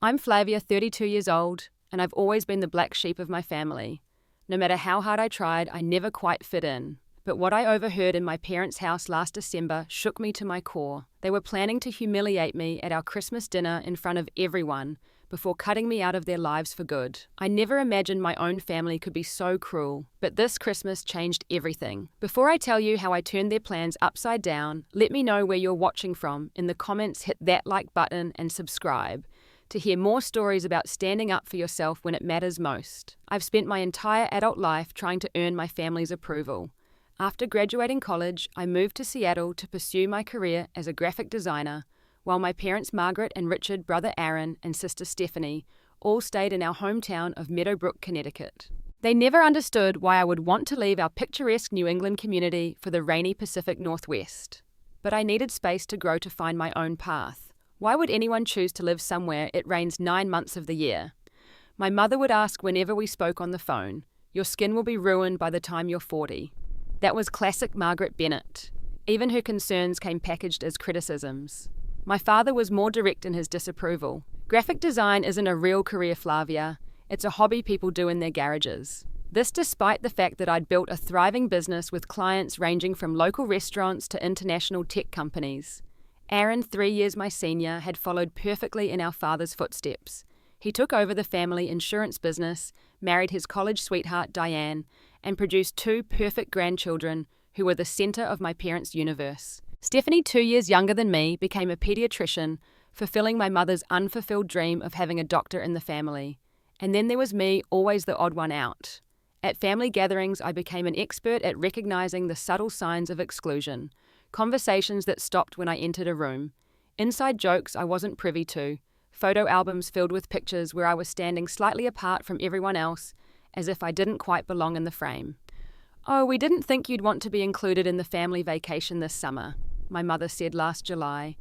I'm Flavia, 32 years old, and I've always been the black sheep of my family. No matter how hard I tried, I never quite fit in. But what I overheard in my parents' house last December shook me to my core. They were planning to humiliate me at our Christmas dinner in front of everyone before cutting me out of their lives for good. I never imagined my own family could be so cruel, but this Christmas changed everything. Before I tell you how I turned their plans upside down, let me know where you're watching from. In the comments, hit that like button and subscribe to hear more stories about standing up for yourself when it matters most. I've spent my entire adult life trying to earn my family's approval. After graduating college, I moved to Seattle to pursue my career as a graphic designer, while my parents Margaret and Richard, brother Aaron, and sister Stephanie all stayed in our hometown of Meadowbrook, Connecticut. They never understood why I would want to leave our picturesque New England community for the rainy Pacific Northwest. But I needed space to grow to find my own path. Why would anyone choose to live somewhere it rains 9 months of the year? My mother would ask whenever we spoke on the phone, "Your skin will be ruined by the time you're 40. That was classic Margaret Bennett. Even her concerns came packaged as criticisms. My father was more direct in his disapproval. Graphic design isn't a real career, Flavia. It's a hobby people do in their garages. This despite the fact that I'd built a thriving business with clients ranging from local restaurants to international tech companies. Aaron, 3 years my senior, had followed perfectly in our father's footsteps. He took over the family insurance business, married his college sweetheart Diane, and produced 2 perfect grandchildren who were the center of my parents' universe. Stephanie, 2 years younger than me, became a pediatrician, fulfilling my mother's unfulfilled dream of having a doctor in the family. And then there was me, always the odd one out. At family gatherings, I became an expert at recognizing the subtle signs of exclusion, conversations that stopped when I entered a room, inside jokes I wasn't privy to, photo albums filled with pictures where I was standing slightly apart from everyone else, as if I didn't quite belong in the frame. "Oh, we didn't think you'd want to be included in the family vacation this summer," my mother said last July.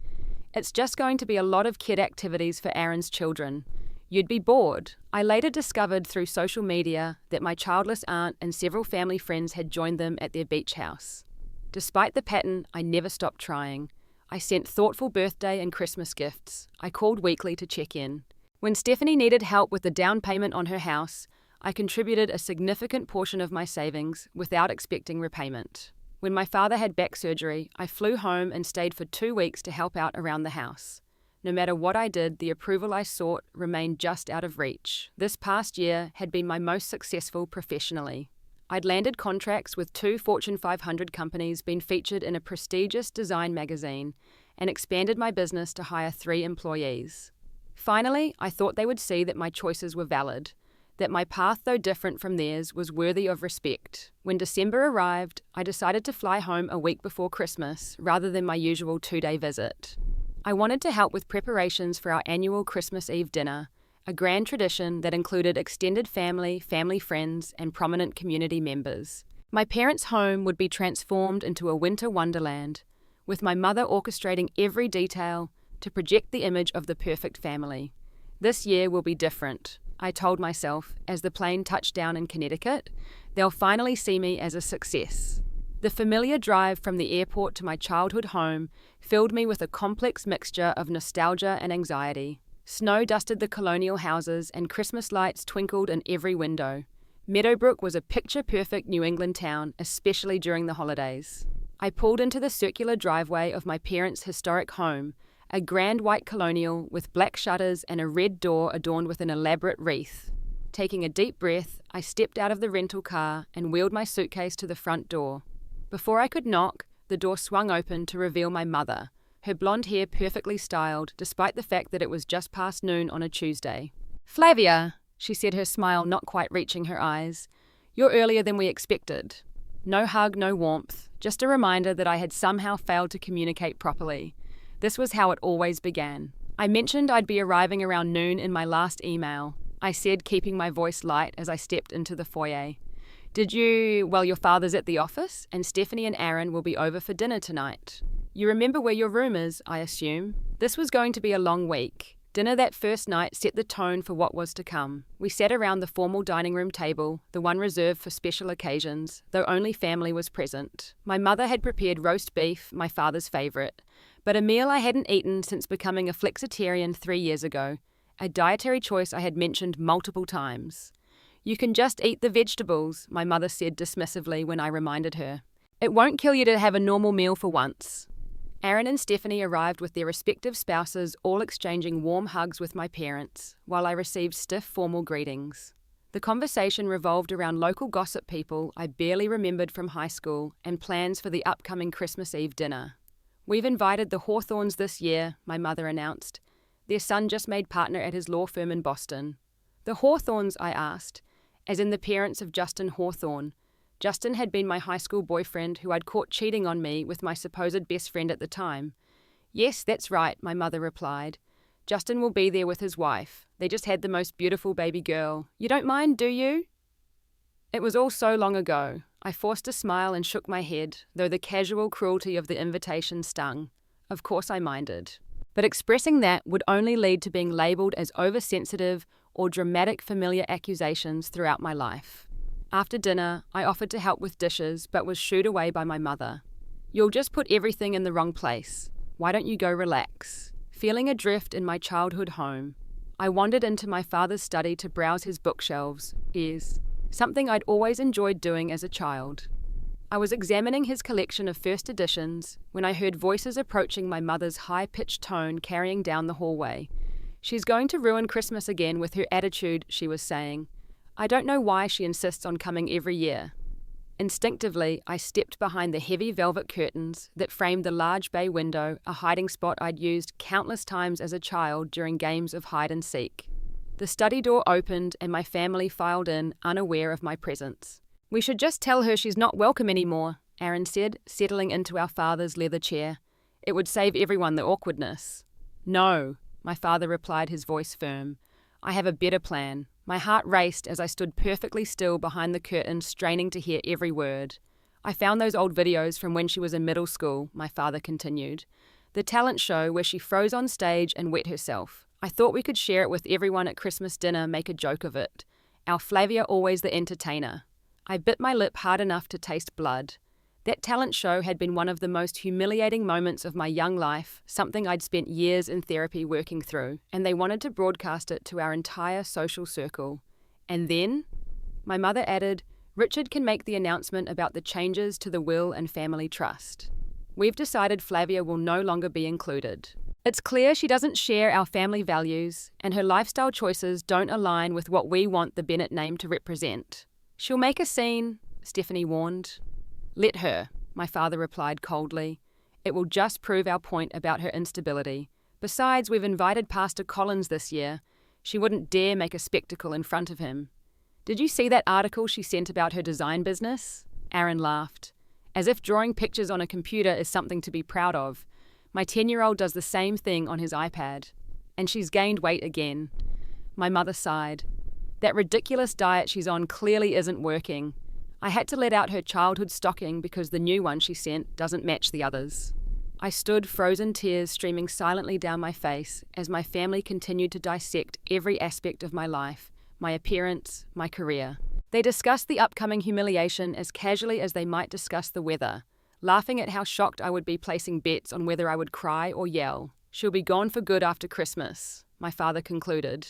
"It's just going to be a lot of kid activities for Aaron's children. You'd be bored." I later discovered through social media that my childless aunt and several family friends had joined them at their beach house. Despite the pattern, I never stopped trying. I sent thoughtful birthday and Christmas gifts. I called weekly to check in. When Stephanie needed help with the down payment on her house, I contributed a significant portion of my savings without expecting repayment. When my father had back surgery, I flew home and stayed for 2 weeks to help out around the house. No matter what I did, the approval I sought remained just out of reach. This past year had been my most successful professionally. I'd landed contracts with 2 Fortune 500 companies, been featured in a prestigious design magazine, and expanded my business to hire 3 employees. Finally, I thought they would see that my choices were valid, that my path, though different from theirs, was worthy of respect. When December arrived, I decided to fly home a week before Christmas, rather than my usual 2-day visit. I wanted to help with preparations for our annual Christmas Eve dinner, a grand tradition that included extended family, family friends, and prominent community members. My parents' home would be transformed into a winter wonderland, with my mother orchestrating every detail to project the image of the perfect family. This year will be different, I told myself as the plane touched down in Connecticut. They'll finally see me as a success. The familiar drive from the airport to my childhood home filled me with a complex mixture of nostalgia and anxiety. Snow dusted the colonial houses and Christmas lights twinkled in every window. Meadowbrook was a picture-perfect New England town, especially during the holidays. I pulled into the circular driveway of my parents' historic home, a grand white colonial with black shutters and a red door adorned with an elaborate wreath. Taking a deep breath, I stepped out of the rental car and wheeled my suitcase to the front door. Before I could knock, the door swung open to reveal my mother, her blonde hair perfectly styled, despite the fact that it was just past noon on a Tuesday. "Flavia," she said, her smile not quite reaching her eyes, "you're earlier than we expected." No hug, no warmth, just a reminder that I had somehow failed to communicate properly. This was how it always began. I mentioned I'd be arriving around noon in my last email. I said, keeping my voice light as I stepped into the foyer. Your father's at the office, and Stephanie and Aaron will be over for dinner tonight. You remember where your room is, I assume? This was going to be a long week. Dinner that first night set the tone for what was to come. We sat around the formal dining room table, the one reserved for special occasions, though only family was present. My mother had prepared roast beef, my father's favourite, but a meal I hadn't eaten since becoming a flexitarian 3 years ago. a dietary choice I had mentioned multiple times. "You can just eat the vegetables," my mother said dismissively when I reminded her. "It won't kill you to have a normal meal for once." Aaron and Stephanie arrived with their respective spouses, all exchanging warm hugs with my parents, while I received stiff formal greetings. The conversation revolved around local gossip people I barely remembered from high school and plans for the upcoming Christmas Eve dinner. "We've invited the Hawthorns this year," my mother announced. Their son just made partner at his law firm in Boston. "The Hawthorns?" I asked, as in the parents of Justin Hawthorne. Justin had been my high school boyfriend who I'd caught cheating on me with my supposed best friend at the time. "Yes, that's right," my mother replied. "Justin will be there with his wife. They just had the most beautiful baby girl. You don't mind, do you?" It was all so long ago. I forced a smile and shook my head, though the casual cruelty of the invitation stung. Of course I minded. But expressing that would only lead to being labelled as oversensitive or dramatic familiar accusations throughout my life. After dinner, I offered to help with dishes but was shooed away by my mother. "You'll just put everything in the wrong place. Why don't you go relax?" Feeling adrift in my childhood home, I wandered into my father's study to browse his bookshelves, something I'd always enjoyed doing as a child. I was examining his collection of first editions when I heard voices approaching my mother's high-pitched tone carrying down the hallway. "She's going to ruin Christmas again with her attitude," she was saying. "I don't know why she insists on coming every year." Instinctively, I stepped behind the heavy velvet curtains that framed the large bay window, a hiding spot I'd used countless times as a child during games of hide and seek. The study door opened and my family filed in, unaware of my presence. "We should just tell her she's not welcome anymore," Aaron said, settling into our father's leather chair. "It would save everyone the awkwardness." "No," my father replied, his voice firm. "I have a better plan." My heart raced as I stood perfectly still behind the curtain, straining to hear every word. "I found those old videos from when she was in middle school," my father continued. "The talent show where she froze on stage and wet herself. I thought we could share it with everyone at Christmas dinner, make a joke of it. Our Flavia always the entertainer." I bit my lip hard enough to taste blood. That talent show had been one of the most humiliating moments of my young life, something I'd spent years in therapy working through, and they wanted to broadcast it to our entire social circle. And then, my mother added, "Richard can make the announcement about the changes to the will and family trust. We've decided Flavia will no longer be included. It's clear she doesn't share our family values, and her lifestyle choices don't align with what we want the Bennett name to represent. She'll make a scene," Stephanie warned. "Let her," my father replied coldly. "It will just prove our point about her instability. Besides, we've invited Pastor Collins this year. She wouldn't dare make a spectacle in front of him." "Did you see that article she sent about her design business?" Aaron laughed. "As if drawing pictures on a computer is something to be proud of. My 10-year-old does the same thing on his iPad. And she's gained weight again." My mother sighed. "That ridiculous diet she's on clearly isn't working. I had to let out her childhood stocking because the new one she sent doesn't match the others." I stood, frozen tears streaming silently down my face as my family continued to dissect every aspect of my life, my appearance, my career. They discussed the upcoming humiliation as casually as they might discuss the weather, laughing at how shocked I would be placing bets on whether I would cry or yell. "She'll be gone for good after Christmas," my father concluded.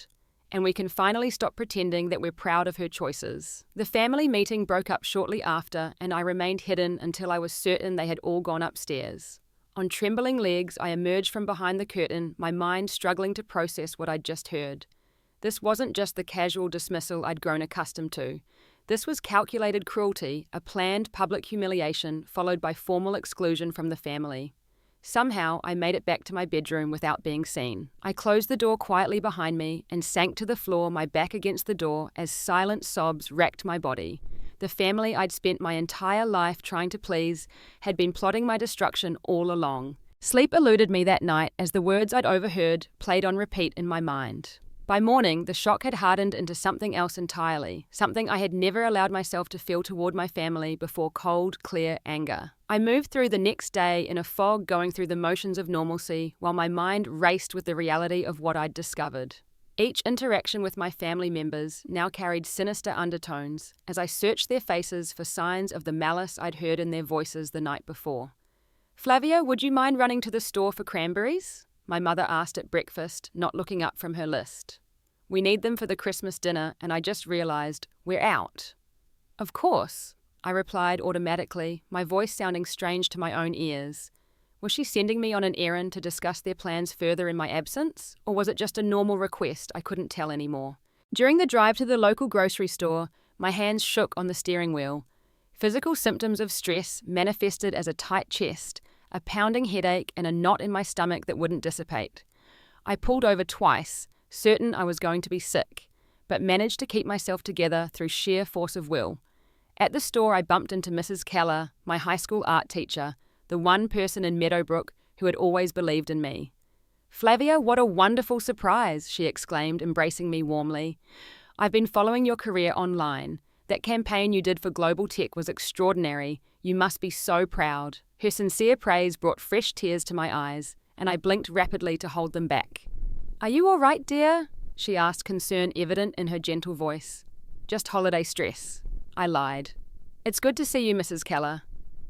"And we can finally stop pretending that we're proud of her choices." The family meeting broke up shortly after, and I remained hidden until I was certain they had all gone upstairs. On trembling legs, I emerged from behind the curtain, my mind struggling to process what I'd just heard. This wasn't just the casual dismissal I'd grown accustomed to. This was calculated cruelty, a planned public humiliation followed by formal exclusion from the family. Somehow, I made it back to my bedroom without being seen. I closed the door quietly behind me and sank to the floor, my back against the door, as silent sobs racked my body. The family I'd spent my entire life trying to please had been plotting my destruction all along. Sleep eluded me that night as the words I'd overheard played on repeat in my mind. By morning, the shock had hardened into something else entirely, something I had never allowed myself to feel toward my family before: cold, clear anger. I moved through the next day in a fog, going through the motions of normalcy, while my mind raced with the reality of what I'd discovered. Each interaction with my family members now carried sinister undertones as I searched their faces for signs of the malice I'd heard in their voices the night before. "Flavia, would you mind running to the store for cranberries?" my mother asked at breakfast, not looking up from her list. We need them for the Christmas dinner, and I just realized we're out. Of course, I replied automatically, my voice sounding strange to my own ears. Was she sending me on an errand to discuss their plans further in my absence, or was it just a normal request I couldn't tell anymore? During the drive to the local grocery store, my hands shook on the steering wheel. Physical symptoms of stress manifested as a tight chest, a pounding headache, and a knot in my stomach that wouldn't dissipate. I pulled over twice, certain I was going to be sick, but managed to keep myself together through sheer force of will. At the store, I bumped into Mrs. Keller, my high school art teacher, the one person in Meadowbrook who had always believed in me. "Flavia, what a wonderful surprise," she exclaimed, embracing me warmly. "I've been following your career online. That campaign you did for Global Tech was extraordinary. You must be so proud." Her sincere praise brought fresh tears to my eyes, and I blinked rapidly to hold them back. "Are you all right, dear?" she asked, concern evident in her gentle voice. "Just holiday stress," I lied. "It's good to see you, Mrs. Keller."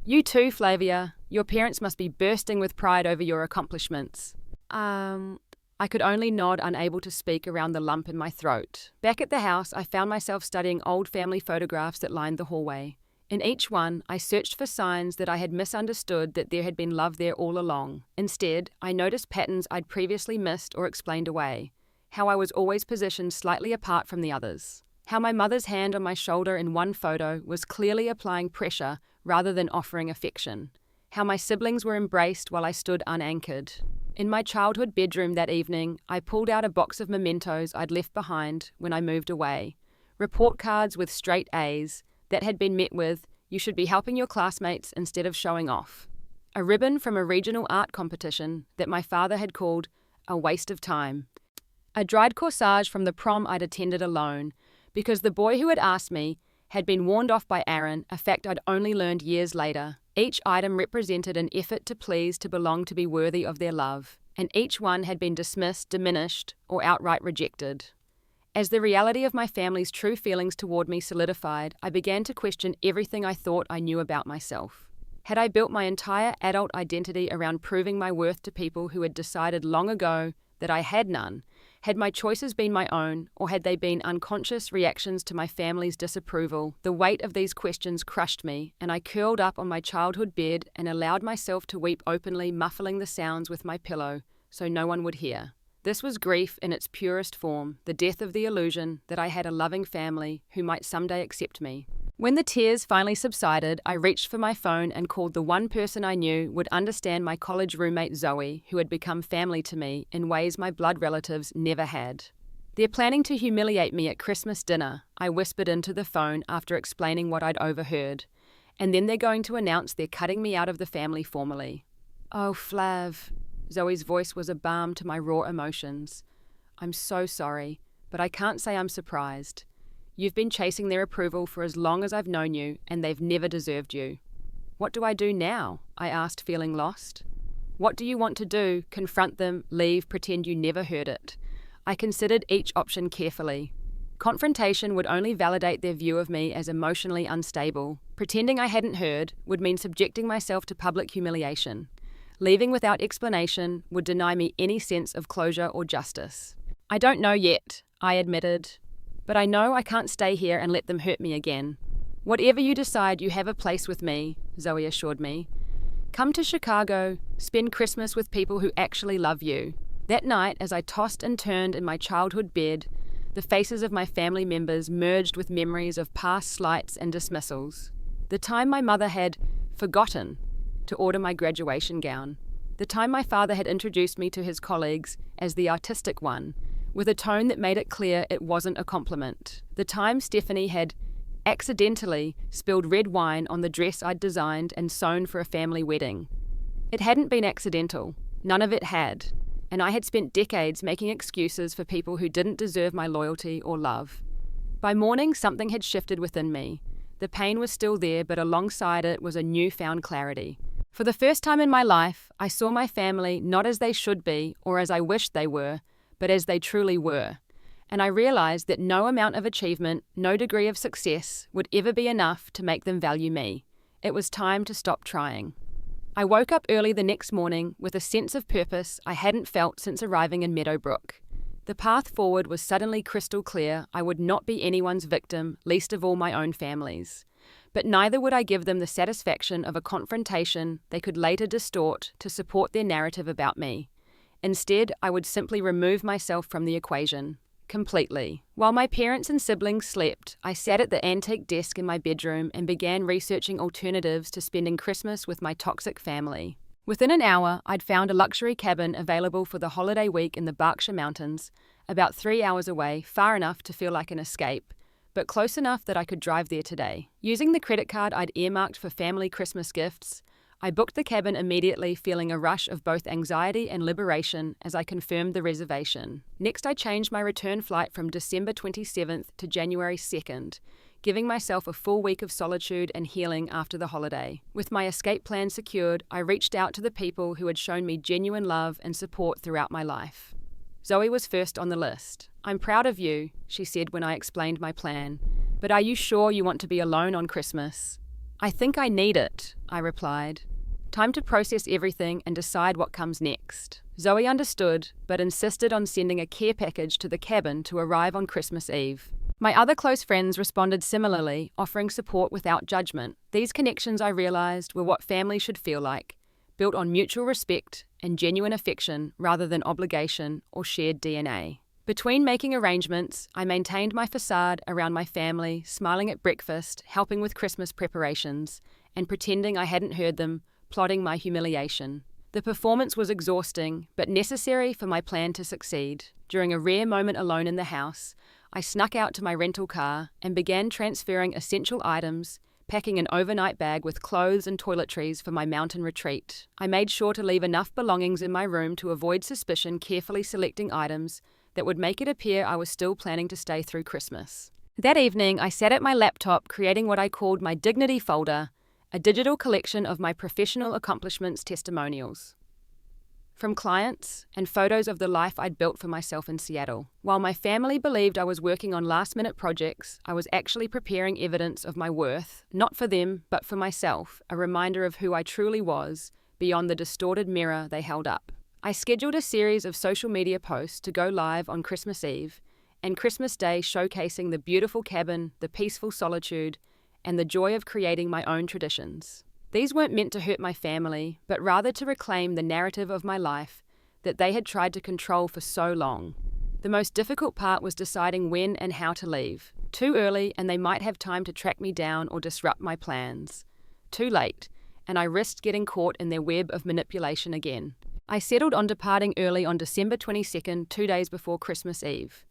"You too, Flavia. Your parents must be bursting with pride over your accomplishments." I could only nod, unable to speak around the lump in my throat. Back at the house, I found myself studying old family photographs that lined the hallway. In each one, I searched for signs that I had misunderstood that there had been love there all along. Instead, I noticed patterns I'd previously missed or explained away. How I was always positioned slightly apart from the others. How my mother's hand on my shoulder in one photo was clearly applying pressure rather than offering affection. How my siblings were embraced while I stood unanchored. In my childhood bedroom that evening, I pulled out a box of mementos I'd left behind when I moved away. Report cards with straight A's that had been met with, "You should be helping your classmates instead of showing off." A ribbon from a regional art competition that my father had called a waste of time. A dried corsage from the prom I'd attended alone, because the boy who had asked me had been warned off by Aaron, a fact I'd only learned years later. Each item represented an effort to please, to belong, to be worthy of their love, and each one had been dismissed, diminished, or outright rejected. As the reality of my family's true feelings toward me solidified, I began to question everything I thought I knew about myself. Had I built my entire adult identity around proving my worth to people who had decided long ago that I had none? Had my choices been my own, or had they been unconscious reactions to my family's disapproval? The weight of these questions crushed me, and I curled up on my childhood bed and allowed myself to weep openly, muffling the sounds with my pillow so no one would hear. This was grief in its purest form, the death of the illusion that I had a loving family who might someday accept me. When the tears finally subsided, I reached for my phone and called the one person I knew would understand, my college roommate Zoe, who had become family to me in ways my blood relatives never had. "They're planning to humiliate me at Christmas dinner," I whispered into the phone after explaining what I'd overheard. "And then they're going to announce they're cutting me out of the family formally." "Oh, Flav." Zoe's voice was a balm to my raw emotions. "I'm so sorry, but I can't say I'm surprised. You've been chasing their approval for as long as I've known you, and they've never deserved you." "What do I do now?" I asked, feeling lost. "What do you want to do? Confront them, leave, pretend you never heard it?" I considered each option carefully. Confrontation would only validate their view of me as emotionally unstable. Pretending I hadn't heard would mean subjecting myself to public humiliation. Leaving without explanation would deny me any sense of closure or justice. "I don't know yet," I admitted. "But I know I can't stay here and let them hurt me again." "Whatever you decide, you have a place with me," Zoe assured me. "Come to Chicago, spend Christmas with people who actually love you." That night, as I tossed and turned in my childhood bed, the faces of my family members merged with memories of past slights and dismissals. The time my mother had forgotten to order my graduation gown. The time my father had introduced me to his colleagues as the artistic one, with a tone that made it clear it wasn't a compliment. The time Stephanie had accidentally spilled red wine on the dress I'd designed and sewn for a family wedding. It hadn't been accidental. None of it had. And I had spent decades making excuses for people who didn't deserve my loyalty or love. By morning, something had shifted within me. The pain was still there, but alongside it was a newfound clarity. For the first time in my life, I saw my family not as they should be or as I wished they were, but as they truly were. And I realized that no amount of achievement, no degree of success would ever be enough to make them value me. It was time to stop trying. I woke up early the next morning with a sense of purpose I hadn't felt since arriving in Meadowbrook. The path forward was suddenly crystal clear. I would not be anyone's victim, least of all my own family's. But neither would I give them the satisfaction of a confrontation they could later distort to support their narrative about me. Instead, I would simply remove myself from the equation. Completely. While my parents and siblings slept, I sat at the antique desk in my bedroom and began researching alternatives to spending Christmas with my toxic family. Within an hour, I'd found a luxury cabin available for the holiday week in the Berkshire Mountains, about 3 hours away, far enough to feel like an escape, but close enough that I could drive there today. Using the credit card I'd earmarked for family Christmas gifts, I booked the cabin immediately, feeling a rush of both anxiety and liberation as I confirmed the reservation. Next, I changed my return flight from December 27th to January 2nd, giving myself a full week of solitude and healing after the holiday. With my escape plan secured, I reached out to the people who had shown me genuine love and support throughout my life. Zoe was first on the list. "I'm proud of you," she said when I explained my plan. "But are you sure you want to be alone on Christmas?" "I think I need it," I replied. Time to process everything and decide what comes next. Zoe understood, but insisted on sending a care package to the cabin to arrive on Christmas Eve. My other close friends responded similarly, offering support without judgment. These connections, I realized, were what family should feel like, built on mutual respect and genuine affection rather than obligation or shared DNA. Between making arrangements, I maintained my facade around my family, smiling at breakfast, helping with Christmas preparations, and pretending I hadn't heard them, plotting my humiliation. The performance was exhausting, but necessary for my plan to succeed. During a rare moment alone in the house, I snuck out to my rental car and began transferring essential items, packing an overnight bag with clothes and toiletries for my mountain retreat. I made sure to leave enough belongings in my room to avoid suspicion, carefully selecting items that would make it appear I was still planning to stay through Christmas. That evening, I sat at my laptop creating what I called my Dignity folder, a digital collection of my professional accomplishments testimonials from clients and photos of the life I'd built for myself in Seattle. While my family believed I was working on last-minute projects, I was actually preparing evidence of my worth, not for them, but for myself, a reminder of who I truly was, beyond the distorted mirror they held up. I scheduled a series of social media posts to go live on Christmas Eve and Christmas Day, showcasing the beautiful cabin, the peaceful solitude, and the joy of creating my own traditions. These weren't meant to hurt my family, but rather to reclaim the narrative of my life that they had tried to control for so long. The most difficult part was deciding when and how to leave. Too early, and they might have time to track me down or disrupt my plans. Too late, and I risked getting caught in their web of manipulation again. I settled on departing early on December 22nd, 2 days before Christmas Eve.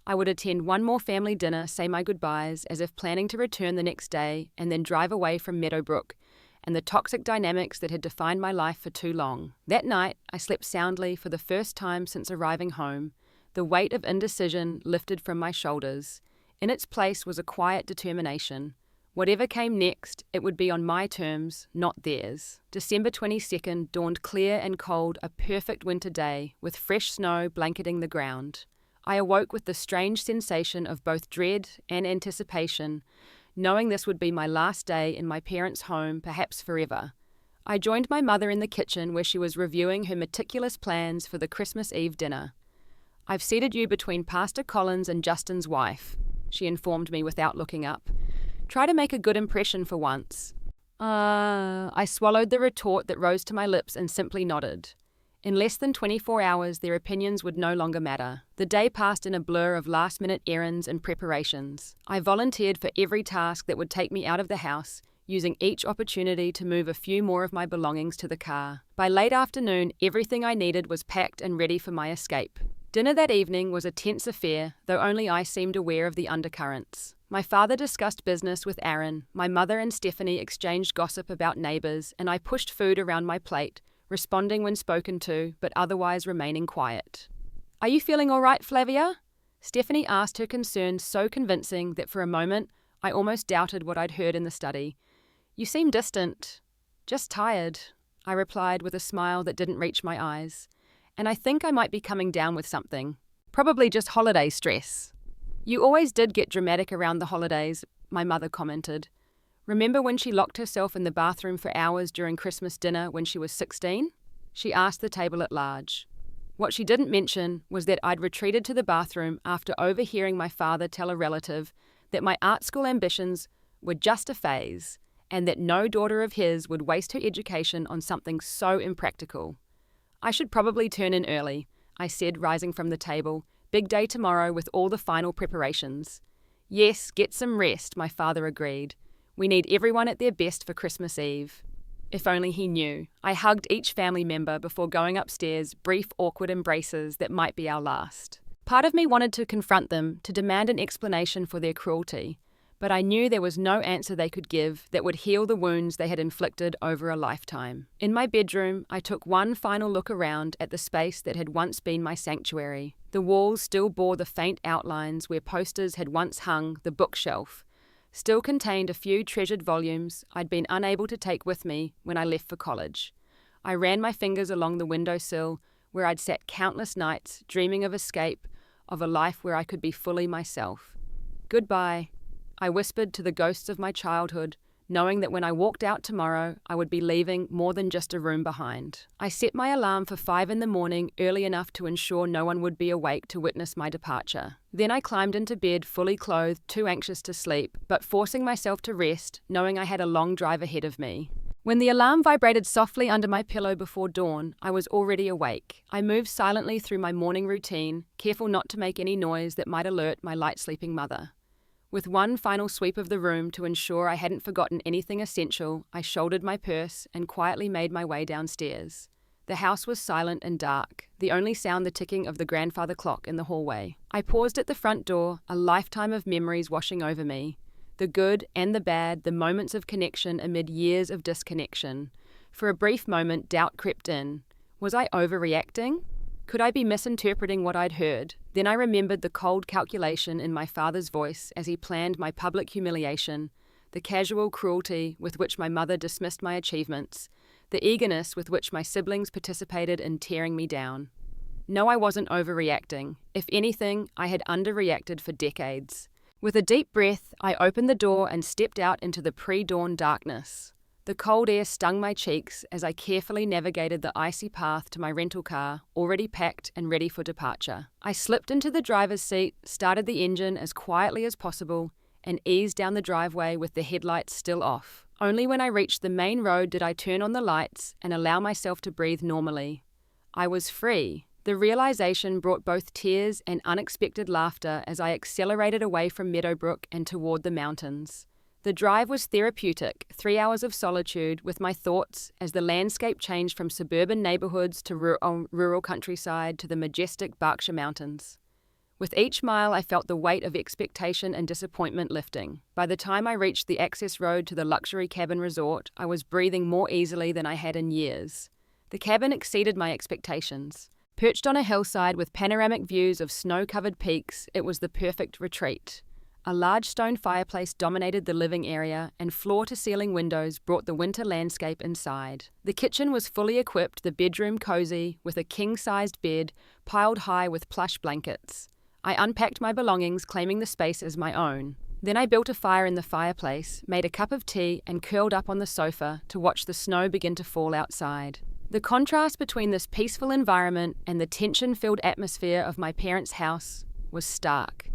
I would attend one more family dinner, say my goodbyes, as if planning to return the next day, and then drive away from Meadowbrook and the toxic dynamics that had defined my life for too long. That night, I slept soundly for the first time since arriving home. The weight of indecision lifted from my shoulders. In its place was a quiet determination. Whatever came next, it would be on my terms, not theirs. December 22nd dawned clear and cold, a perfect winter day, with fresh snow blanketing the ground. I awoke with the strange sensation of both dread and anticipation, knowing this would be my last day in my parents' home, perhaps forever. I joined my mother in the kitchen where she was reviewing her meticulous plans for the Christmas Eve dinner. "I've seated you between Pastor Collins and Justin's wife," she informed me without looking up. "Try to make a good impression for once." I swallowed the retort that rose to my lips and simply nodded. In less than 24 hours, their opinions would no longer matter. The day passed in a blur of last-minute errands and preparations. I volunteered for every task that would take me out of the house, using each opportunity to move a few more of my belongings to the car. By late afternoon, everything I needed was packed and ready for my escape. Dinner that evening was a tense affair, though only I seemed aware of the undercurrents. My father discussed business with Aaron, my mother and Stephanie exchanged gossip about neighbors, and I pushed food around my plate, responding when spoken to, but otherwise remaining quiet. "Are you feeling all right, Flavia?" Stephanie asked, her concern so convincing that for a moment I almost doubted what I'd heard in the study. "You seem distant." "Just tired," I replied with a smile that didn't reach my eyes. "And I think I might be coming down with something. Probably just holiday stress." "You always did get dramatic around the holidays," my mother commented. Remember when she locked herself in the bathroom for hours during Christmas dinner when she was 16? She asked the table at large. What she didn't mention was that I'd retreated to the bathroom after overhearing my father tell a relative that my art school ambitions were just a phase and that no daughter of his would waste her education on something so impractical. I should probably turn in early, I said, rising from the table. Big day tomorrow with all the final preparations. Yes, get some rest, my father agreed. We need everyone at their best for Christmas Eve. If only he knew. I hugged each family member before going upstairs, brief, awkward embraces that might be our last. Part of me wanted to confront them, to demand an explanation for their cruelty, but I knew there was no answer they could give that would heal the wounds they had inflicted over a lifetime. In my bedroom, I took one final look around at the space that had once been my sanctuary. The walls still bore the faint outlines where posters had once hung. The bookshelf still contained a few treasured volumes I'd been unable to take with me when I left for college. I ran my fingers along the windowsill where I'd sat countless nights dreaming of escape, of a life where I could be fully myself. Goodbye, I whispered to the ghosts of my childhood, knowing that when I walked out tomorrow, I would be leaving more than just a room behind. I set my alarm for 5 a.m, early enough to ensure no one would be awake to witness my departure. Then I climbed into bed, fully clothed, too anxious to sleep, but forcing myself to rest, knowing I had a long drive ahead of me. When the alarm vibrated softly under my pillow before dawn, I was already awake. I moved silently through my morning routine, careful not to make any noise that might alert my light-sleeping mother. With one final sweep of the room to ensure I hadn't forgotten anything essential, I shouldered my purse and quietly made my way downstairs. The house was silent and dark, the only sound the ticking of the grandfather clock in the hallway. I paused at the front door, a lifetime of memories washing over me. The good and the bad, the moments of connection amid years of disconnection. For a brief moment, doubt crept in. Was I overreacting? Could I be misinterpreting what I'd heard? Then I remembered the cold calculation in my father's voice as he planned my public humiliation, the casual cruelty with which my mother dismissed my achievements, the eagerness with which my siblings participated in tearing me down. No, I wasn't overreacting. If anything, I had underreacted for decades. With a deep breath, I opened the door and stepped out into the pre-dawn darkness. The cold air stung my cheeks as I carefully navigated the icy path to my rental car, already packed and ready for departure. I slipped into the driver's seat, started the engine as quietly as possible, and eased down the driveway with the headlights still off. Only when I reached the main road did I turn on the lights and allow myself to breathe normally. I was free. The realization brought both tears and unexpected laughter as I accelerated away from Meadowbrook and toward the mountains. The drive was therapeutic, 3 hours of solitude with my thoughts as the landscape changed from suburban neighborhoods to rural countryside to the majestic Berkshire Mountains. With each mile, I felt the weight of expectation and disappointment lifting. By the time I reached the access road to the luxury cabin resort, I was breathing more easily than I had in years. The cabin exceeded my expectations. Perched on a hillside with panoramic views of snow-covered peaks, it was the perfect retreat. A large stone fireplace dominated the living area, and floor-to-ceiling windows brought the winter landscape inside. The kitchen was fully equipped, the bedroom cozy, with a king-sized bed piled high with plush blankets. I unpacked my belongings, claiming the space as my own. Then I built a fire in the fireplace, made a cup of tea, and curled up on the sofa to watch the snow begin to fall outside. The contrast between this peaceful environment and the tension-filled atmosphere of my parents' house was stark.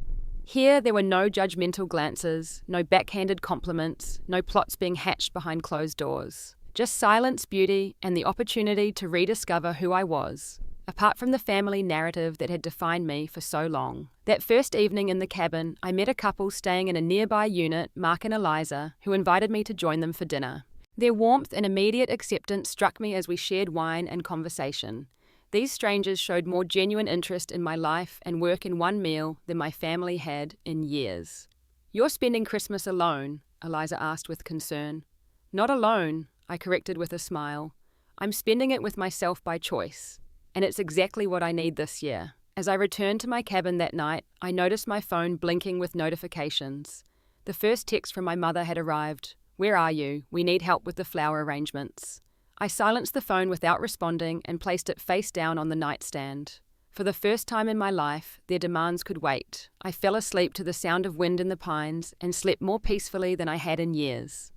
Here, there were no judgmental glances, no backhanded compliments, no plots being hatched behind closed doors. Just silence, beauty, and the opportunity to rediscover who I was, apart from the family narrative that had defined me for so long. That first evening in the cabin, I met a couple staying in a nearby unit, Mark and Eliza, who invited me to join them for dinner. Their warmth and immediate acceptance struck me as we shared wine and conversation. These strangers showed more genuine interest in my life and work in one meal than my family had in years. "You're spending Christmas alone?" Eliza asked with concern. "Not alone," I corrected with a smile. "I'm spending it with myself by choice, and it's exactly what I need this year." As I returned to my cabin that night, I noticed my phone blinking with notifications. The first text from my mother had arrived. "Where are you? We need help with the flower arrangements." I silenced the phone without responding and placed it face down on the nightstand. For the first time in my life, their demands could wait. I fell asleep to the sound of wind in the pines and slept more peacefully than I had in years.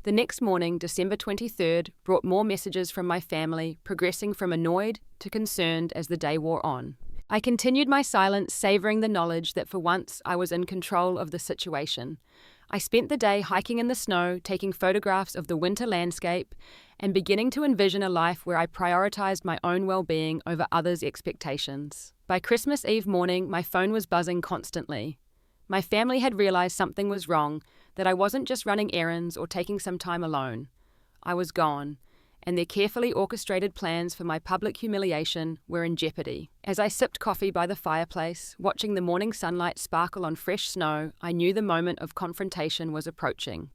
The next morning, December 23rd, brought more messages from my family, progressing from annoyed to concerned as the day wore on. I continued my silence, savoring the knowledge that for once I was in control of the situation. I spent the day hiking in the snow, taking photographs of the winter landscape, and beginning to envision a life where I prioritized my own well-being over others' expectations. By Christmas Eve morning, my phone was buzzing constantly. My family had realized something was wrong, that I wasn't just running errands or taking some time alone. I was gone, and their carefully orchestrated plans for my public humiliation were in jeopardy. As I sipped coffee by the fireplace, watching the morning sunlight sparkle on fresh snow, I knew the moment of confrontation was approaching.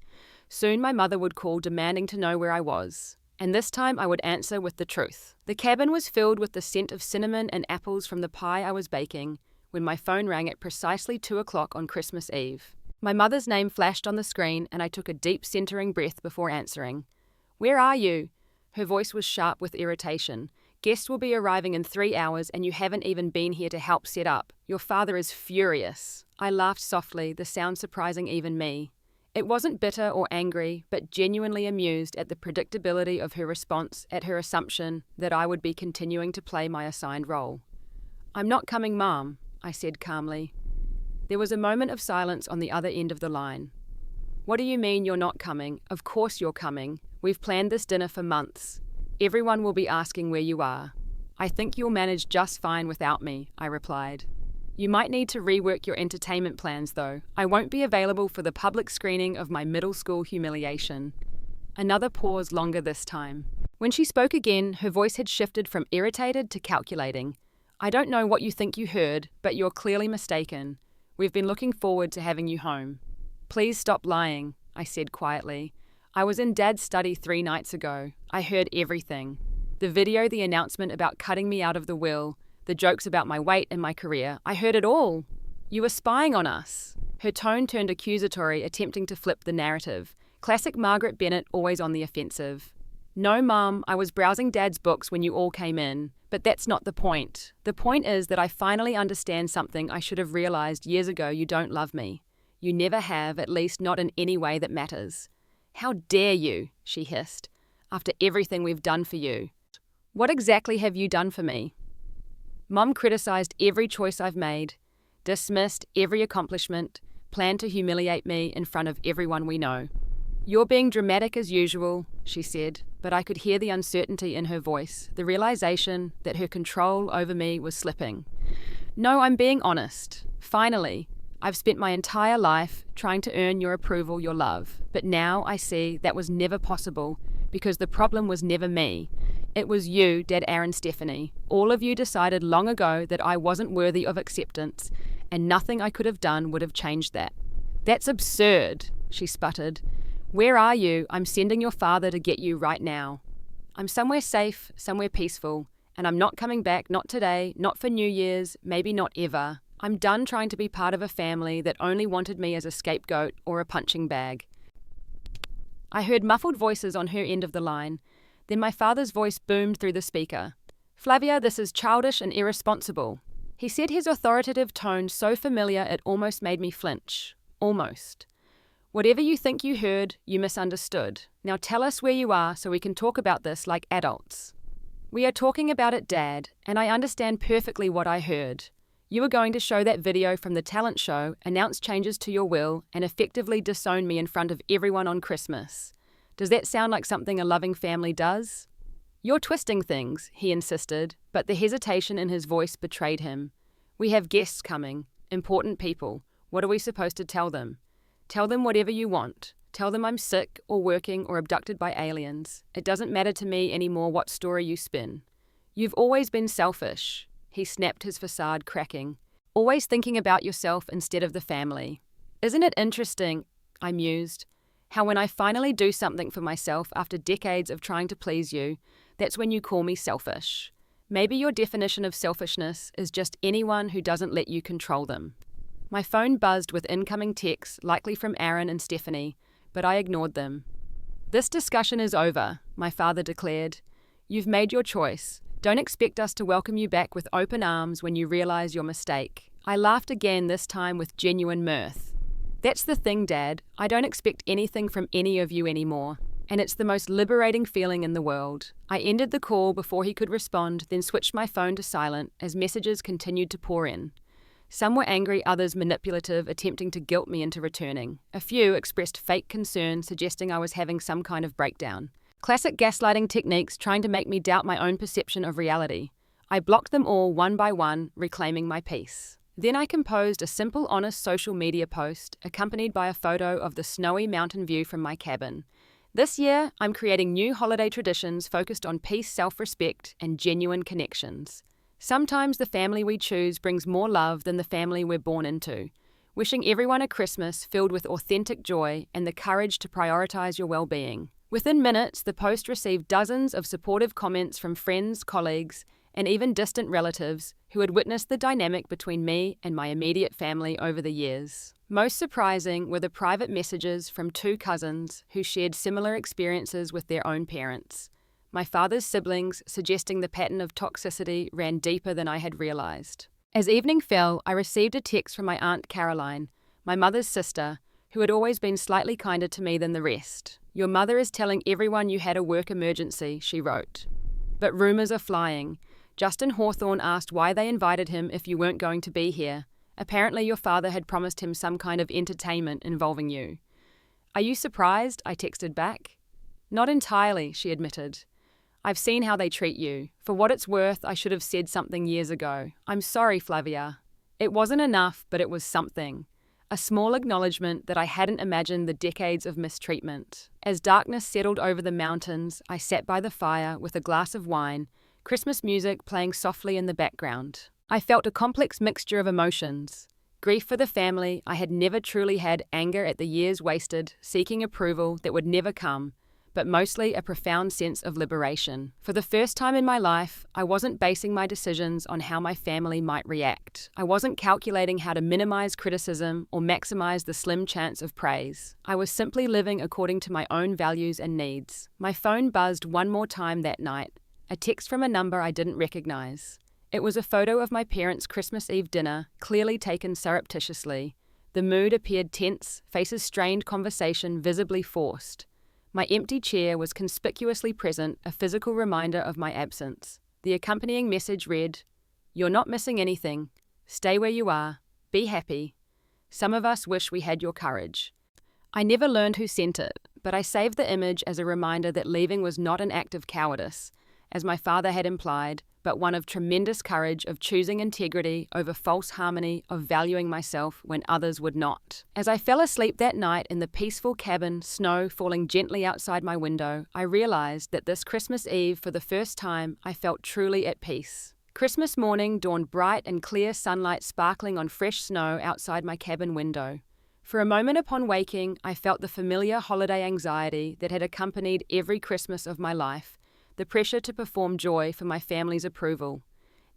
Soon my mother would call, demanding to know where I was. And this time I would answer with the truth. The cabin was filled with the scent of cinnamon and apples from the pie I was baking when my phone rang at precisely 2 o'clock on Christmas Eve. My mother's name flashed on the screen, and I took a deep centering breath before answering. "Where are you?" Her voice was sharp with irritation. "Guests will be arriving in 3 hours, and you haven't even been here to help set up. Your father is furious." I laughed softly, the sound surprising even me. It wasn't bitter or angry, but genuinely amused at the predictability of her response, at her assumption that I would be continuing to play my assigned role. "I'm not coming, Mom," I said calmly. There was a moment of silence on the other end of the line. "What do you mean you're not coming? Of course you're coming. We've planned this dinner for months. Everyone will be asking where you are." "I think you'll manage just fine without me," I replied. "You might need to rework your entertainment plans, though. I won't be available for the public screening of my middle school humiliation." Another pause, longer this time. When she spoke again, her voice had shifted from irritated to calculating. "I don't know what you think you heard, but you're clearly mistaken. We've been looking forward to having you home." "Please stop lying," I said quietly. "I was in Dad's study 3 nights ago. I heard everything. The video, the announcement about cutting me out of the will, the jokes about my weight and my career. I heard it all. You were spying on us." Her tone turned accusatory, attempting to flip the narrative. Classic Margaret Bennett, always on the offensive. "No, Mum, I was browsing Dad's books when you all came in. But that's not the point. The point is that I finally understand something I should have realized years ago. You don't love me. You never have, at least not in any way that matters." "How dare you," she hissed, "after everything we've done for you." "What exactly have you done for me?" Mum criticized every choice I've made, dismissed every accomplishment, planned to humiliate me in front of everyone we know. "You're being dramatic as usual," she said, but I could hear the uncertainty in her voice, the realization that her control over me was slipping. "No, I'm being honest. Finally, I've spent my entire life trying to earn your approval, your love, but now I see that was never possible because the problem was never me. It was you, Dad, Aaron, Stephanie. All of you decided long ago that I wasn't worthy of acceptance, and nothing I could have done would have changed that." "That's absurd," she sputtered. "Where are you? I'm sending your father to get you right now." "I'm somewhere safe, somewhere peaceful, and I'm not coming back, not today, not for New Year's, maybe not ever. I'm done trying to be part of a family that only wanted me as a scapegoat or a punching bag." I heard muffled voices on her end of the line. Then my father's voice boomed through the speaker. "Flavia, this is childish and irresponsible." He said, his authoritative tone so familiar it almost made me flinch. Almost. "Whatever you think you heard, you misunderstood. Now tell us where you are so we can talk about this like adults." "We are talking about it, Dad, and I understand perfectly what I heard. You were going to show that video from the talent show, announce changes to your will, and effectively disown me in front of everyone on Christmas. Does that sound like something a loving family does?" "You're twisting things," he insisted, but the hesitation in his voice betrayed him. "We have guests coming, important people. What are we supposed to tell them?" "Tell them whatever you want. Tell them I'm sick or working or abducted by aliens. It doesn't matter to me anymore what story you spin. You've always been selfish." He snapped, his facade cracking. "Always thinking about yourself instead of the family. Isn't it interesting," I mused, "how when I finally do something for myself after decades of trying to please you, that's when you call me selfish. Maybe your definition of selfishness is just anyone who doesn't let you control them." My phone buzzed with incoming texts, likely from Aaron and Stephanie, but I ignored them. "This discussion is over," my father declared. "You've made your choice. Don't expect us to welcome you back with open arms when you realize your mistake." I laughed again, this time with genuine mirth. That's the thing, Dad. I don't expect anything from any of you anymore. And it's the most liberating feeling in the world. I ended the call before he could respond, then switched my phone to silent as messages continued to pour in. Some were angry, others manipulative, attempting to guilt me into returning. A few expressed fake concern, suggesting I was having some kind of breakdown. Classic gaslighting techniques trying to make me doubt my own perception of reality. I blocked them all one by one, reclaiming my peace. Then I composed a simple, honest social media post, accompanied by a photo of the snowy mountain view from my cabin. This year, I'm creating new holiday traditions focused on peace, self-respect, and genuine connections. Sometimes the family we choose brings more love than the family we're born into. Wishing everyone a Christmas filled with authentic joy and the courage to prioritize your well-being. Within minutes, the post received dozens of supportive comments from friends, colleagues, and even distant relatives who had witnessed the dynamic between me and my immediate family over the years. Most surprising were the private messages from 2 cousins who shared similar experiences with their own parents. My father's siblings suggesting the pattern of toxicity ran deeper than I had realized. As evening fell, I received a text from my Aunt Caroline, my mother's sister, who had always been slightly kinder to me than the rest. "Your mother is telling everyone you had a work emergency," she wrote. "But rumors are flying. Justin Hawthorne asked why they invited him if you weren't going to be here. Apparently your father had promised him some kind of entertainment involving you." "Are you surprised?" I texted back. "Not entirely," she admitted. "I've seen how they treat you. For what it's worth, I should have said something years ago. I'm sorry, Flavia." It wasn't enough, but it was something. A small acknowledgement that I hadn't imagined the decades of mistreatment. As darkness settled over the mountains, I sat by the fire with a glass of wine, Christmas music playing softly in the background. I felt a complex mixture of emotions. Grief for the family. I had never truly had anger at the years wasted, seeking approval that would never come, but mostly a profound sense of liberation. For the first time in my life, I wasn't basing my decisions on how my family might react. I wasn't calculating how to minimize criticism or maximize the slim chance of praise. I was simply living according to my own values and needs. My phone buzzed one more time that night, a text from a number I didn't recognize. It was a photo of my parents' Christmas Eve dinner, clearly taken surreptitiously. The mood appeared tense, faces strained, conversation visibly forced. My empty chair was conspicuously present, a physical reminder of my absence. The accompanying message read, "You're not missing anything. Stay where you are. Be happy. Some of us wish we had your courage." I never learned who sent it, but I saved the image as a reminder that leaving was not an act of cowardice, as my father had implied, but one of tremendous courage, of choosing integrity over false harmony, of valuing myself when others would not. As I fell asleep that night in the peaceful cabin, snow falling gently outside my window, I realized that this Christmas Eve, for the first time, I felt truly at peace. Christmas morning dawned bright and clear, sunlight sparkling on fresh snow outside my cabin window. For a moment upon waking, I felt the familiar holiday anxiety that had accompanied every Christmas of my life, the pressure to perform joy for my family's approval.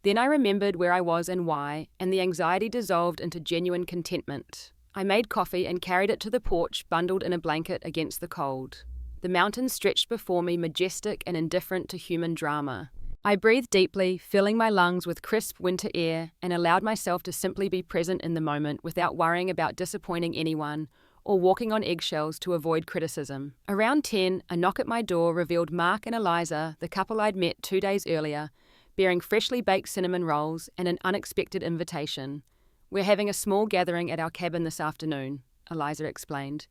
Then I remembered where I was and why, and the anxiety dissolved into genuine contentment. I made coffee and carried it to the porch, bundled in a blanket against the cold. The mountains stretched before me, majestic and indifferent to human drama. I breathed deeply, filling my lungs with crisp winter air, and allowed myself to simply be present in the moment without worrying about disappointing anyone or walking on eggshells to avoid criticism. Around 10, a knock at my door revealed Mark and Eliza, the couple I'd met 2 days earlier, bearing freshly baked cinnamon rolls and an unexpected invitation. "We're having a small gathering at our cabin this afternoon," Eliza explained.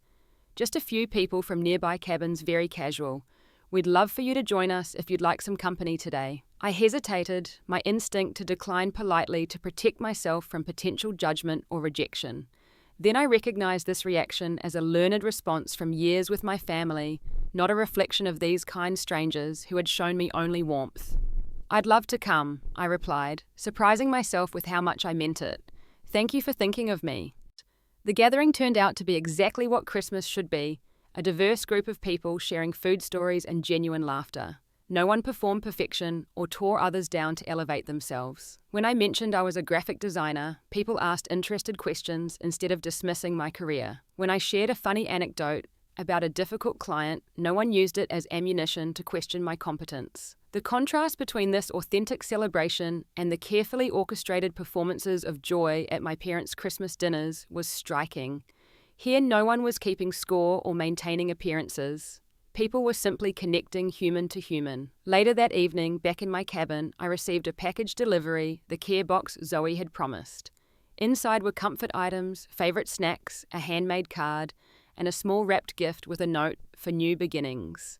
"Just a few people from nearby cabins, very casual. We'd love for you to join us if you'd like some company today." I hesitated, my instinct to decline politely to protect myself from potential judgment or rejection. Then I recognized this reaction as a learned response from years with my family, not a reflection of these kind strangers who had shown me only warmth. "I'd love to come," I replied, surprising myself with how much I meant it. "Thank you for thinking of me." The gathering turned out to be exactly what Christmas should be, a diverse group of people sharing food stories and genuine laughter. No one performed perfection or tore others down to elevate themselves. When I mentioned I was a graphic designer, people asked interested questions instead of dismissing my career. When I shared a funny anecdote about a difficult client, no one used it as ammunition to question my competence. The contrast between this authentic celebration and the carefully orchestrated performances of joy at my parents' Christmas dinners was striking. Here no one was keeping score or maintaining appearances. People were simply connecting human to human. Later that evening, back in my cabin, I received a package delivery, the care box Zoe had promised. Inside were comfort items, favourite snacks, a handmade card, and a small wrapped gift with a note for new beginnings.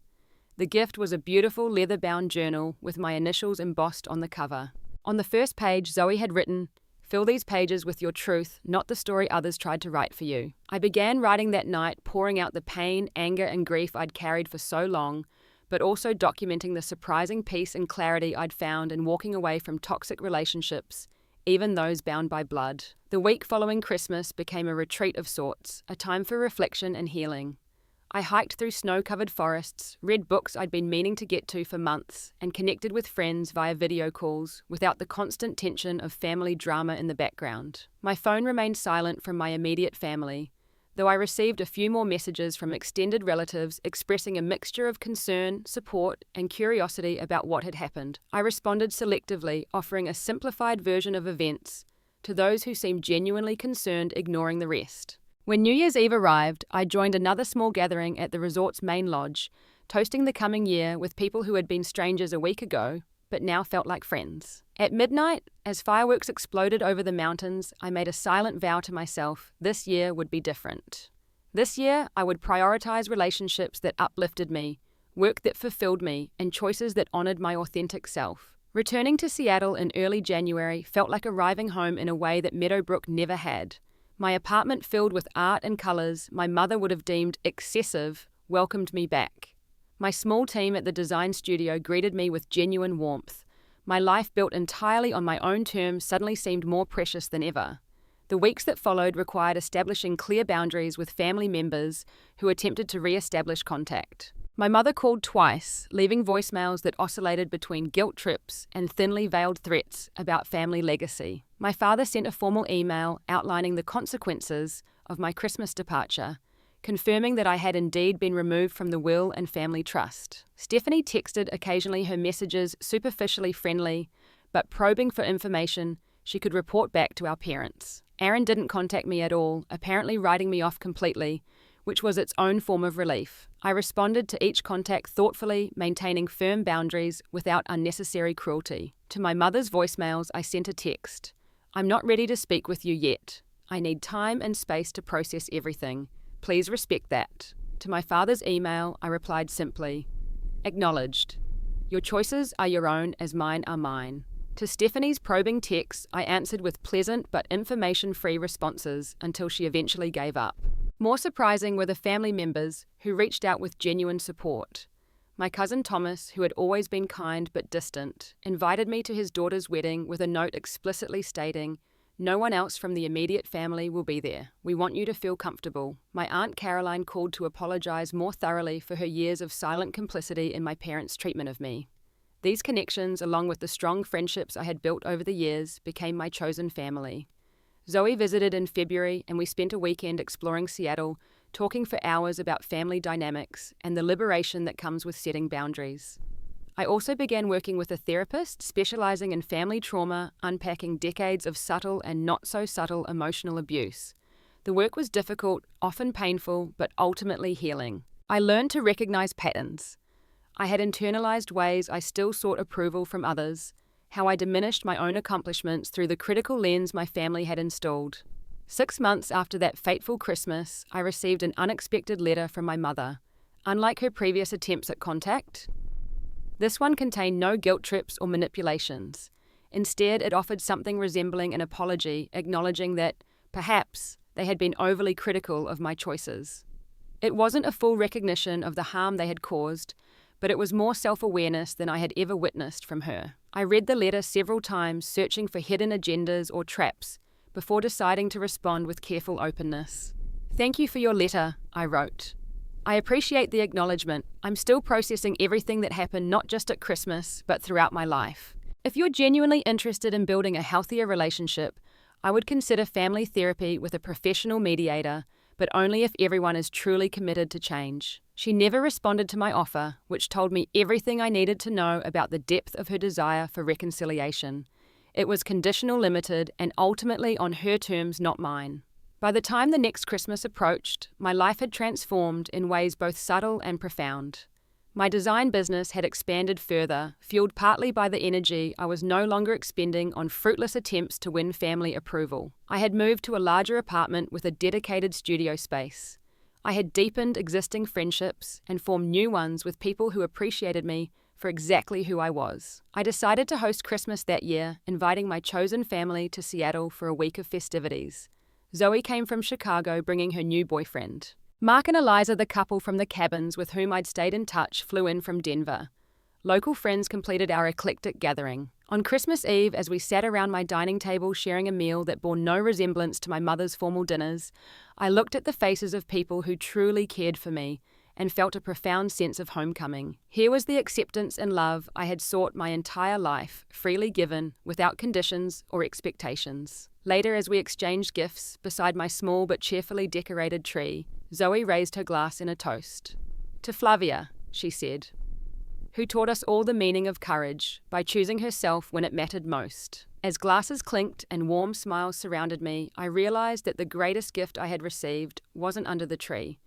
The gift was a beautiful leather-bound journal with my initials embossed on the cover. On the first page, Zoe had written, "Fill these pages with your truth, not the story others tried to write for you." I began writing that night, pouring out the pain, anger, and grief I'd carried for so long, but also documenting the surprising peace and clarity I'd found in walking away from toxic relationships, even those bound by blood. The week following Christmas became a retreat of sorts, a time for reflection and healing. I hiked through snow-covered forests, read books I'd been meaning to get to for months, and connected with friends via video calls without the constant tension of family drama in the background. My phone remained silent from my immediate family, though I received a few more messages from extended relatives expressing a mixture of concern, support, and curiosity about what had happened. I responded selectively, offering a simplified version of events to those who seemed genuinely concerned, ignoring the rest. When New Year's Eve arrived, I joined another small gathering at the resort's main lodge, toasting the coming year with people who had been strangers a week ago, but now felt like friends. At midnight, as fireworks exploded over the mountains, I made a silent vow to myself this year would be different. This year, I would prioritize relationships that uplifted me, work that fulfilled me, and choices that honored my authentic self. Returning to Seattle in early January felt like arriving home in a way that Meadowbrook never had. My apartment filled with art and colors my mother would have deemed excessive welcomed me back. My small team at the design studio greeted me with genuine warmth. My life built entirely on my own terms suddenly seemed more precious than ever. The weeks that followed required establishing clear boundaries with family members who attempted to re-establish contact. My mother called twice, leaving voicemails that oscillated between guilt trips and thinly veiled threats about family legacy. My father sent a formal email outlining the consequences of my Christmas departure, confirming that I had indeed been removed from the will and family trust. Stephanie texted occasionally, her messages superficially friendly, but probing for information she could report back to our parents. Aaron didn't contact me at all, apparently writing me off completely, which was its own form of relief. I responded to each contact thoughtfully, maintaining firm boundaries without unnecessary cruelty. To my mother's voicemails, I sent a text. "I'm not ready to speak with you yet. I need time and space to process everything. Please respect that." To my father's email, I replied simply, "Acknowledged. Your choices are your own as mine are mine." To Stephanie's probing texts, I answered with pleasant but information-free responses until she eventually gave up. More surprising were the family members who reached out with genuine support. My cousin Thomas, who had always been kind but distant, invited me to his daughter's wedding with a note explicitly stating, "No one else from the immediate family will be there. We want you to feel comfortable." My Aunt Caroline called to apologize more thoroughly for her years of silent complicity in my parents' treatment of me. These connections, along with the strong friendships I had built over the years, became my chosen family. Zoe visited in February, and we spent a weekend exploring Seattle, talking for hours about family dynamics and the liberation that comes with setting boundaries. I also began working with a therapist specializing in family trauma, unpacking decades of subtle and not so subtle emotional abuse. The work was difficult, often painful, but ultimately healing. I learned to recognize patterns. I had internalized ways I still sought approval from others, how I diminished my own accomplishments through the critical lens my family had installed. 6 months after that fateful Christmas, I received an unexpected letter from my mother. Unlike her previous attempts at contact, this one contained no guilt trips or manipulations. Instead, it offered something resembling an apology, acknowledging that, perhaps, they had been overly critical of my choices. It wasn't a full recognition of the harm they had caused, but it was more self-awareness than I had ever witnessed from her. I read the letter several times, searching for hidden agendas or traps, before deciding to respond with careful openness. "Thank you for your letter," I wrote. "I appreciate the acknowledgement. I'm still processing everything that happened not just at Christmas, but throughout my life. If you're genuinely interested in building a healthier relationship, I would consider family therapy with a professional mediator, but only if everyone is truly committed to change." She never responded to my offer, which told me everything I needed to know about the depth of her desire for reconciliation. It was conditional, limited, and ultimately on her terms, not mine. By the time the next Christmas approached, my life had transformed in ways both subtle and profound. My design business had expanded further, fueled partly by the energy I was no longer expending on fruitless attempts to win family approval. I had moved to a larger apartment with a dedicated studio space. I had deepened existing friendships and formed new ones with people who appreciated me for exactly who I was. I decided to host Christmas that year, inviting my chosen family to Seattle for a week of festivities. Zoe came from Chicago, bringing her new boyfriend. Mark and Eliza, the couple from the cabins with whom I'd stayed in touch, flew in from Denver. Local friends completed our eclectic gathering. On Christmas Eve, as we sat around my dining table sharing a meal that bore no resemblance to my mother's formal dinners, I looked at the faces of people who truly cared for me and felt a profound sense of homecoming. Here was the acceptance and love I had sought my entire life, freely given, without conditions or expectations. Later, as we exchanged gifts beside my small but cheerfully decorated tree, Zoe raised her glass in a toast. "To Flavia," she said, "who taught us all the meaning of courage by choosing herself when it mattered most." As glasses clinked and warm smiles surrounded me, I realized that the greatest gift I had received wasn't under the tree.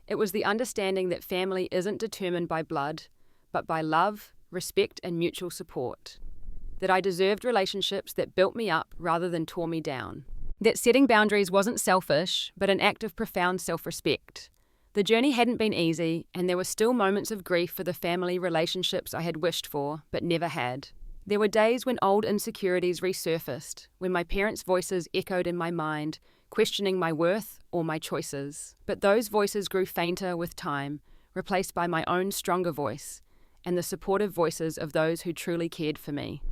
It was the understanding that family isn't determined by blood, but by love, respect, and mutual support. That I deserved relationships that built me up rather than tore me down. That setting boundaries wasn't selfish, but an act of profound self-respect. The journey hadn't been easy, and there were still moments of grief for the family relationships I had wished for, but never had. There were days when old insecurities resurfaced, when my parents' voices echoed in my mind, questioning my worth or my choices. But those voices grew fainter with time, replaced by my own stronger voice, and the supportive voices of those who truly cared for me.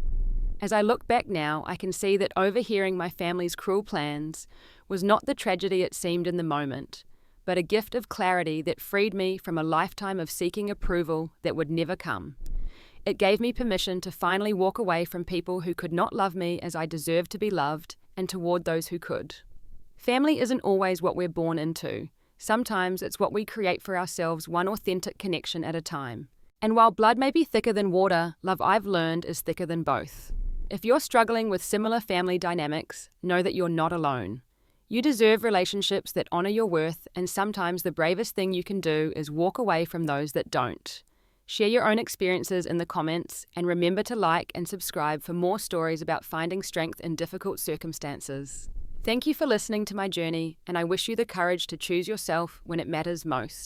As I look back now, I can see that overhearing my family's cruel plans was not the tragedy it seemed in the moment, but a gift of clarity that freed me from a lifetime of seeking approval that would never come. It gave me permission to finally walk away from people who could not love me as I deserved to be loved, and toward those who could. Family isn't always what we're born into. Sometimes it's what we create for ourselves, one authentic connection at a time. And while blood may be thicker than water, love, I've learned, is thicker than both. If you're struggling with similar family dynamics, know that you're not alone. You deserve relationships that honor your worth, and sometimes the bravest thing you can do is walk away from those that don't. Share your own experiences in the comments, and remember to like and subscribe for more stories about finding strength in difficult circumstances. Thank you for listening to my journey, and I wish you the courage to choose yourself when it matters most.